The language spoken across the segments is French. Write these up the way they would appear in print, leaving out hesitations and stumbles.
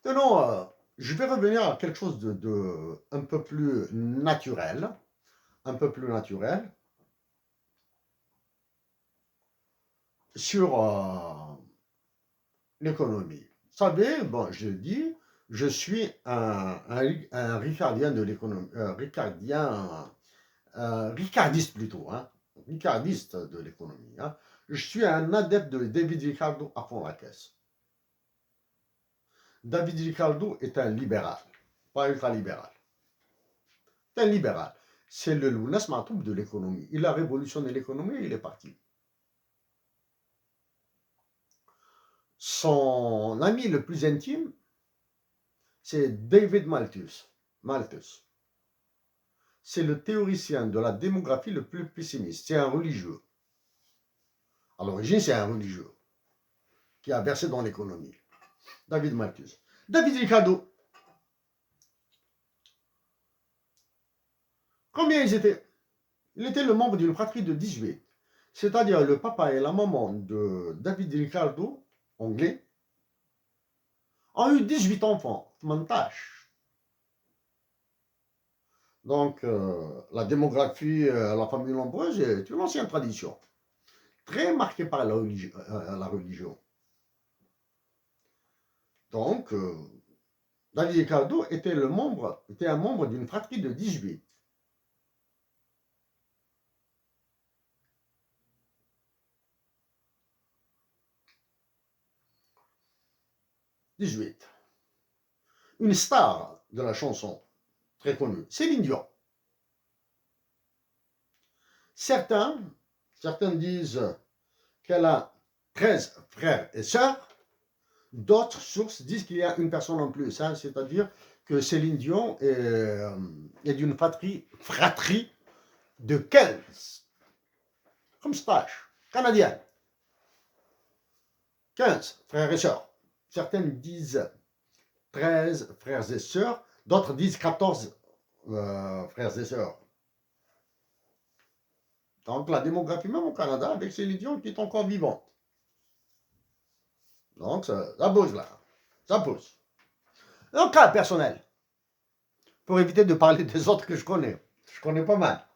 Maintenant, je vais revenir à quelque chose un peu plus naturel, un peu plus naturel, sur l'économie. Vous savez, bon, je dis, je suis un ricardien de l'économie, ricardiste plutôt, hein, ricardiste de l'économie. Hein. Je suis un adepte de David Ricardo à fond la caisse. David Ricardo est un libéral, pas ultra-libéral. C'est un libéral. C'est le Lounas Matoub de l'économie. Il a révolutionné l'économie et il est parti. Son ami le plus intime, c'est David Malthus. Malthus. C'est le théoricien de la démographie le plus pessimiste. C'est un religieux. À l'origine, c'est un religieux qui a versé dans l'économie. David Malthus. David Ricardo. Combien ils étaient? Il était le membre d'une fratrie de 18. C'est-à-dire le papa et la maman de David Ricardo, anglais, ont eu 18 enfants. 18. Donc, la démographie, la famille nombreuse est une ancienne tradition, très marquée par la religion. Donc, David Ricardo était un membre d'une fratrie de 18. Une star de la chanson, très connue, Céline Dion. Certains disent qu'elle a 13 frères et sœurs. D'autres sources disent qu'il y a une personne en plus, hein, c'est-à-dire que Céline Dion est d'une fratrie de 15, comme stage, canadienne. 15 frères et sœurs. Certaines disent 13 frères et sœurs, d'autres disent 14 frères et sœurs. Donc la démographie, même au Canada, avec Céline Dion qui est encore vivante. Donc ça bouge là, ça pousse. Un cas personnel, pour éviter de parler des autres que je connais. Je connais pas mal.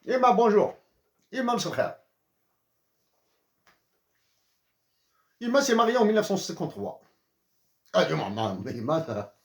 Imam, bonjour. Imam Sokher. Imam s'est marié en 1953. Ah, Imam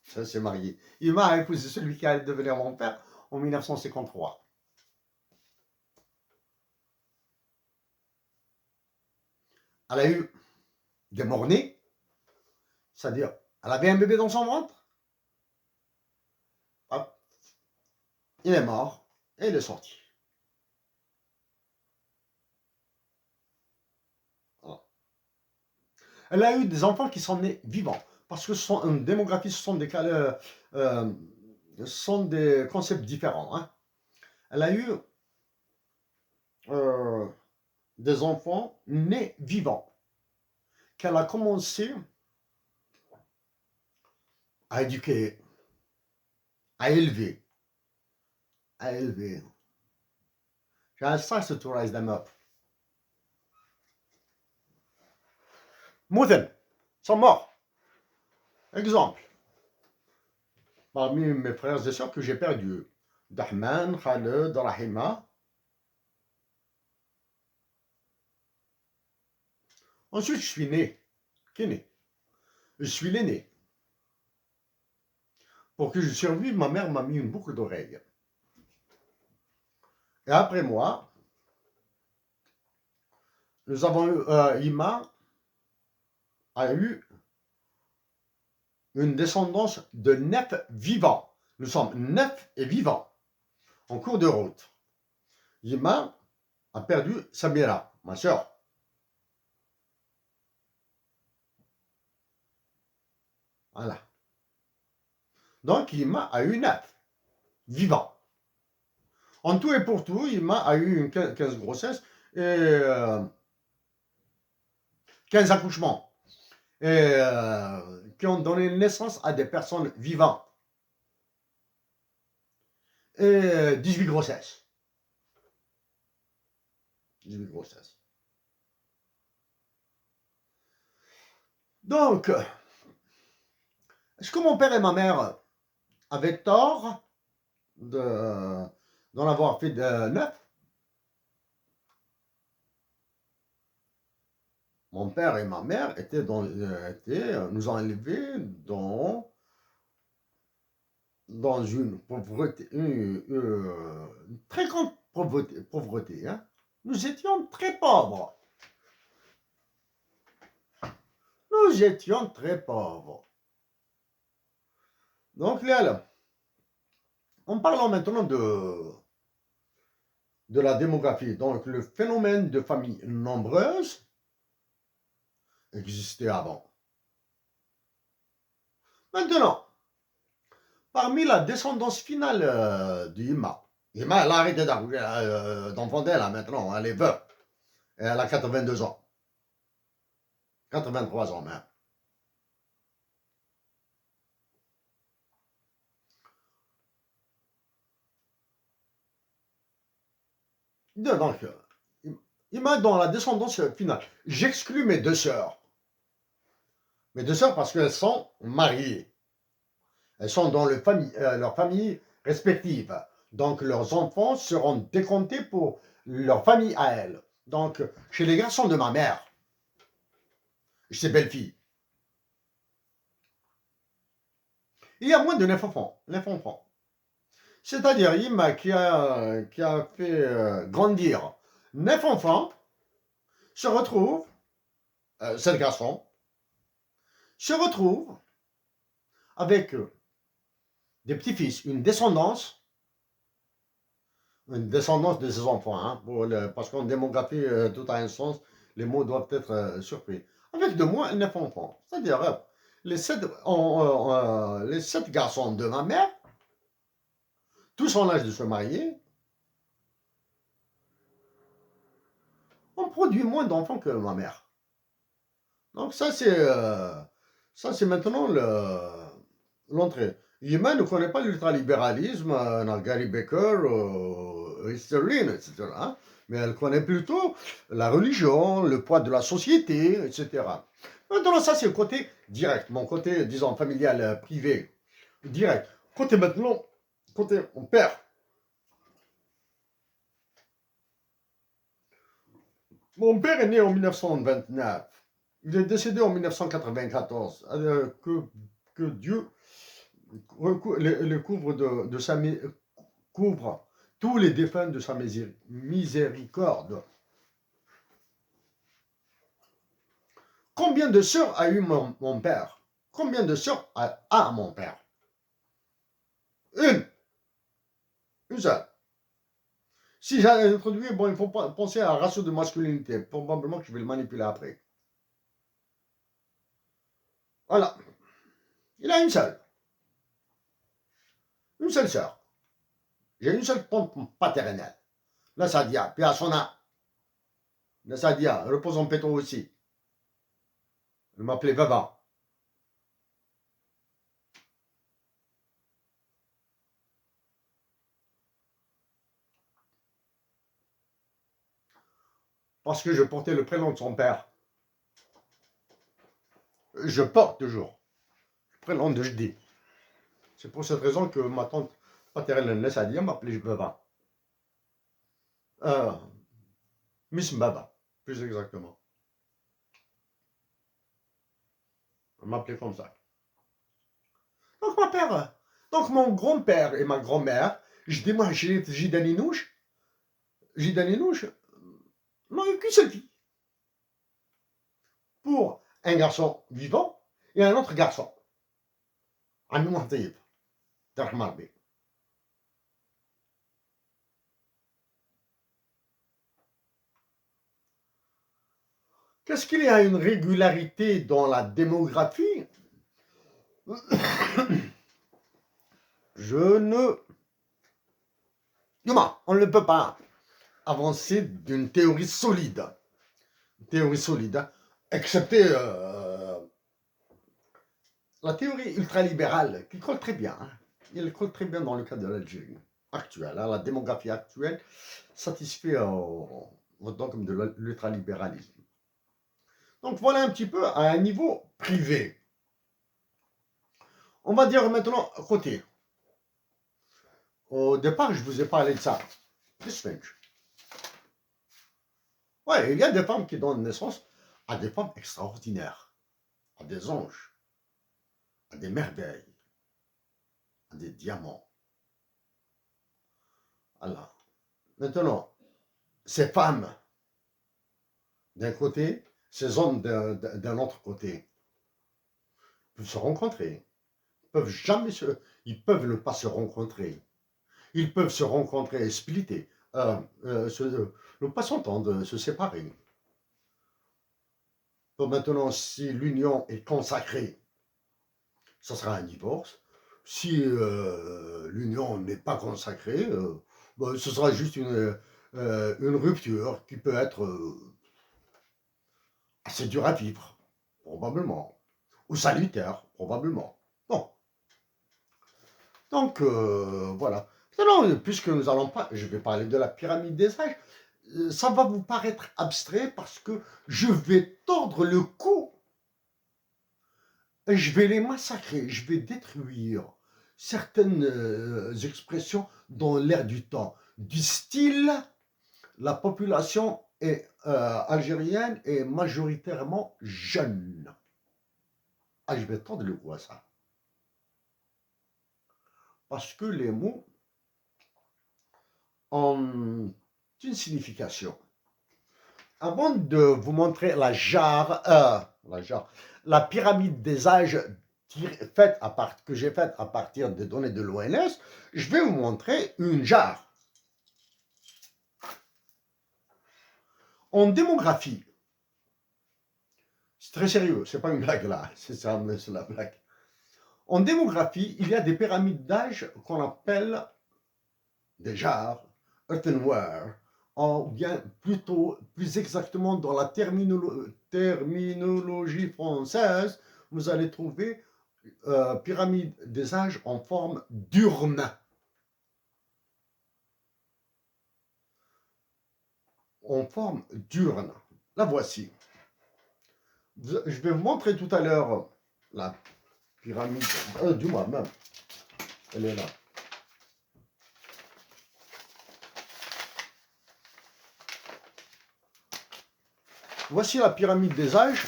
ça s'est marié. Imam a épousé celui qui allait devenir mon père en 1953. Elle a eu des morts-nés, c'est-à-dire, elle avait un bébé dans son ventre. Hop, il est mort et il est sorti. Voilà. Elle a eu des enfants qui sont nés vivants, parce que une démographie, ce sont des concepts différents. Hein. Elle a eu des enfants nés vivants, qu'elle a commencé à éduquer, à élever. Ça, c'est to rise them up. Mouthen, sont morts. Exemple. Parmi mes frères et sœurs que j'ai perdus. Dahman, Khaled, Rahima. Ensuite, je suis né. Qui est né? Je suis l'aîné. Pour que je survive, ma mère m'a mis une boucle d'oreille. Et après moi, nous avons eu, Ima a eu une descendance de 9 vivants. Nous sommes 9 et vivants en cours de route. Ima a perdu Samira, ma soeur. Voilà. Donc, Ima a eu 9 vivants. En tout et pour tout, Ima a eu 15 grossesses et 15 accouchements. Et qui ont donné naissance à des personnes vivantes. Et 18 grossesses. 18 grossesses. Donc, est-ce que mon père et ma mère avaient tort d'en avoir fait 9? Mon père et ma mère nous ont élevés dans une pauvreté, une très grande pauvreté, hein. Nous étions très pauvres. Nous étions très pauvres. Donc là, en parlant maintenant de la démographie, donc le phénomène de familles nombreuses existait avant. Maintenant, parmi la descendance finale d'Ima, elle a arrêté d'enfanter là maintenant, elle est veuve. Et elle a 82 ans. 83 ans même. Donc, Ima dans la descendance finale. J'exclus mes deux sœurs. Mes deux sœurs parce qu'elles sont mariées. Elles sont dans leur famille respective. Donc, leurs enfants seront décomptés pour leur famille à elles. Donc, chez les garçons de ma mère, chez ses belles-filles, il y a moins de 9 enfants. 9 enfants. C'est-à-dire, Ima qui a fait grandir 9 enfants, se retrouve, 7 garçons, se retrouve avec des petits-fils, une descendance de ses enfants, hein, parce qu'en démographie, tout a un sens, les mots doivent être surpris. Avec de moins 9 enfants. C'est-à-dire, les 7 garçons de ma mère, tous en âge de se marier, ont produit moins d'enfants que ma mère. Donc ça, c'est maintenant l'entrée. Yémen ne connaît pas l'ultralibéralisme, Gary Becker, Sterling, etc. Hein, mais elle connaît plutôt la religion, le poids de la société, etc. Maintenant, ça, c'est le côté direct, mon côté, disons, familial, privé, direct. Côté maintenant, côté mon père. Mon père est né en 1929. Il est décédé en 1994. Que Dieu couvre tous les défunts de sa miséricorde. Combien de sœurs a eu mon père? Combien de sœurs a mon père? Une seule. Si j'ai introduit, bon, il faut penser à un ratio de masculinité. Probablement que je vais le manipuler après. Voilà. Il a une seule. Une seule sœur. J'ai une seule tante paternelle. La Sadia, puis à son âme. La Sadia, repose en paix toi aussi. Elle m'appelait Baba. Parce que je portais le prénom de son père. Je porte toujours le prénom de Jdi. C'est pour cette raison que ma tante paternelle, la Sadia, m'appelait Baba. Miss Baba, plus exactement. Elle m'appelait comme ça. Donc mon grand-père et ma grand-mère, Jidaninouche, n'ont eu qu'une seule fille. Pour un garçon vivant et un autre garçon. Qu'est-ce qu'il y a une régularité dans la démographie? On ne peut pas avancer d'une théorie solide. Excepté la théorie ultralibérale, qui colle très bien. Hein. Il colle très bien dans le cas de l'Algérie actuelle. Hein. La démographie actuelle satisfait autant comme de l'ultralibéralisme. Donc voilà un petit peu à un niveau privé. On va dire maintenant côté. Au départ, je vous ai parlé de ça. Ouais, il y a des femmes qui donnent naissance à des femmes extraordinaires, à des anges, à des merveilles, à des diamants. Alors, maintenant, ces femmes d'un côté, ces hommes d'un autre côté, peuvent se rencontrer, peuvent jamais ils peuvent ne pas se rencontrer. Ils peuvent se rencontrer et splitter, ne pas s'entendre, se séparer. Donc maintenant, si l'union est consacrée, ça sera un divorce. Si l'union n'est pas consacrée, ben, ce sera juste une rupture qui peut être assez dure à vivre, probablement, ou salutaire, probablement. Bon, donc voilà. Maintenant, puisque nous allons pas, je vais parler de la pyramide des âges, ça va vous paraître abstrait parce que je vais tordre le cou et je vais les massacrer, je vais détruire certaines expressions dans l'air du temps, du style la population algérienne est majoritairement jeune. Ah, je vais tendre le cou à ça. Parce que les mots ont une signification. Avant de vous montrer la pyramide des âges que j'ai faite à partir des données de l'ONS, je vais vous montrer une jarre. En démographie, c'est très sérieux, c'est pas une blague là, c'est ça, c'est la blague. En démographie, il y a des pyramides d'âge qu'on appelle des jarres, earthenware, ou bien plutôt, plus exactement dans la terminologie française, vous allez trouver pyramide des âges en forme d'urne. En forme d'urne. La voici. Je vais vous montrer tout à l'heure la pyramide, du moins même, elle est là. Voici la pyramide des âges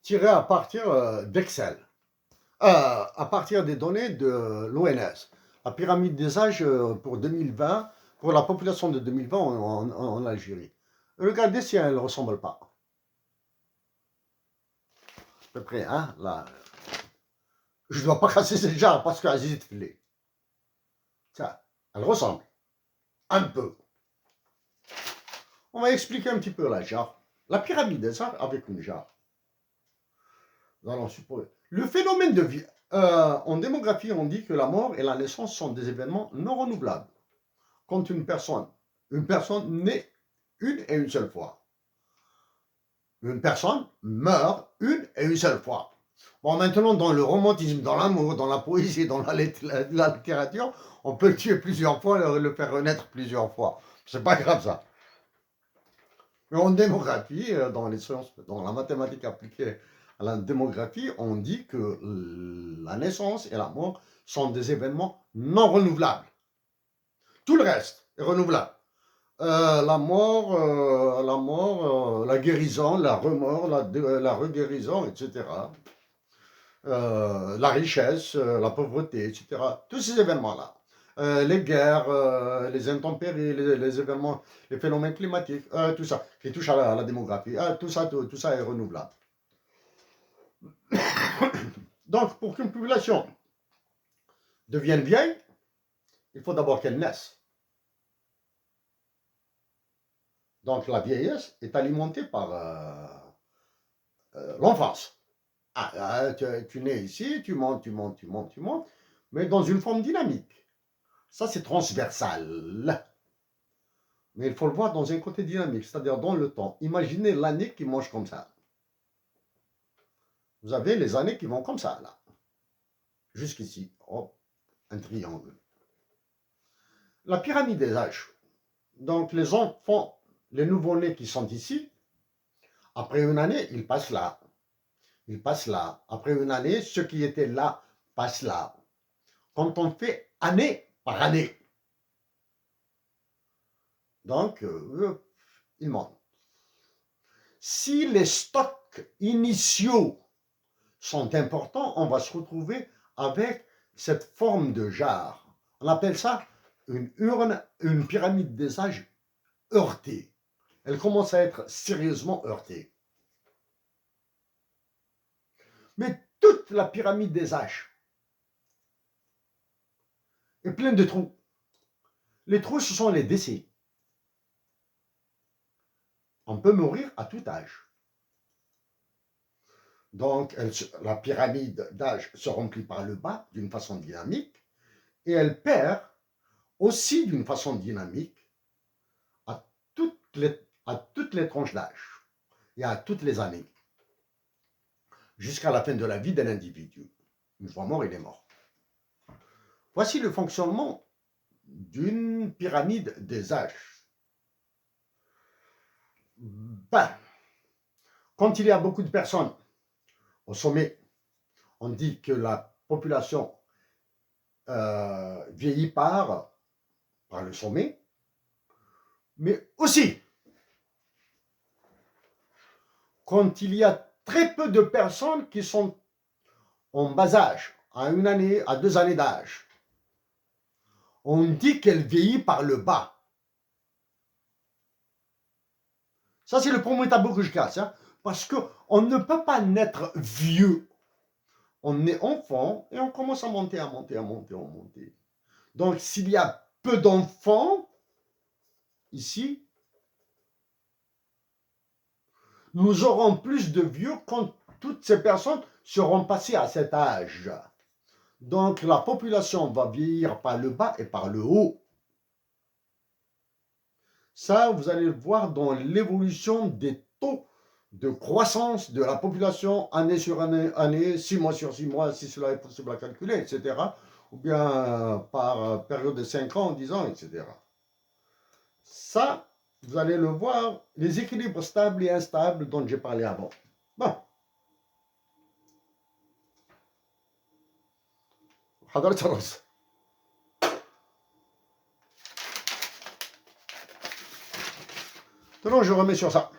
tirée à partir d'Excel, à partir des données de l'ONS. La pyramide des âges pour 2020, pour la population de 2020 en Algérie. Regardez si elle ne ressemble pas. À peu près, hein, là. Je ne dois pas casser cette jarre parce qu'elle hésite filée. Ça, elle ressemble. Un peu. On va expliquer un petit peu la jarre. La pyramide des âges avec une jarre. Nous allons supposer. Le phénomène de vie. En démographie, on dit que la mort et la naissance sont des événements non renouvelables. Quand une personne naît une et une seule fois. Une personne meurt une et une seule fois. Bon, maintenant, dans le romantisme, dans l'amour, dans la poésie, dans la littérature, on peut le tuer plusieurs fois et le faire renaître plusieurs fois. C'est pas grave ça. Mais en démographie, dans les sciences, dans la mathématique appliquée à la démographie, on dit que la naissance et la mort sont des événements non renouvelables. Tout le reste est renouvelable. La mort, la guérison, la remort, la reguérison, etc. La richesse, la pauvreté, etc. Tous ces événements-là. Les guerres, les intempéries, les événements, les phénomènes climatiques, tout ça, qui touche à la démographie, tout ça est renouvelable. Donc, pour qu'une population devienne vieille, il faut d'abord qu'elle naisse. Donc, la vieillesse est alimentée par l'enfance. Tu nais ici, tu montes, mais dans une forme dynamique. Ça, c'est transversal. Mais il faut le voir dans un côté dynamique, c'est-à-dire dans le temps. Imaginez l'année qui mange comme ça. Vous avez les années qui vont comme ça, là. Jusqu'ici. Oh, un triangle. La pyramide des âges. Donc les enfants, les nouveau-nés qui sont ici, après une année, ils passent là. Ils passent là. Après une année, ceux qui étaient là passent là. Quand on fait année par année, donc ils montent. Si les stocks initiaux sont importants, on va se retrouver avec cette forme de jarre. On appelle ça une urne, une pyramide des âges heurtée. Elle commence à être sérieusement heurtée. Mais toute la pyramide des âges est pleine de trous. Les trous, ce sont les décès. On peut mourir à tout âge. Donc, la pyramide d'âge se remplit par le bas d'une façon dynamique et elle perd aussi d'une façon dynamique à toutes les tranches d'âge et à toutes les années, jusqu'à la fin de la vie d'un individu. Une fois mort, il est mort. Voici le fonctionnement d'une pyramide des âges. Ben, quand il y a beaucoup de personnes au sommet, on dit que la population vieillit par le sommet, mais aussi quand il y a très peu de personnes qui sont en bas âge, à une année, à 2 années d'âge, on dit qu'elle vieillit par le bas. Ça, c'est le premier tabou que je casse, hein, parce qu'on ne peut pas naître vieux. On est enfant et on commence à monter, à monter, à monter, à monter. Donc, s'il y a peu d'enfants, ici, nous aurons plus de vieux quand toutes ces personnes seront passées à cet âge. Donc, la population va vieillir par le bas et par le haut. Ça, vous allez le voir dans l'évolution des taux de croissance de la population année sur année, 6 mois sur 6 mois, si cela est possible à calculer, etc. Ou bien par période de 5 ans, 10 ans, etc. Ça, vous allez le voir, les équilibres stables et instables dont j'ai parlé avant. Bon. Maintenant, je remets sur ça.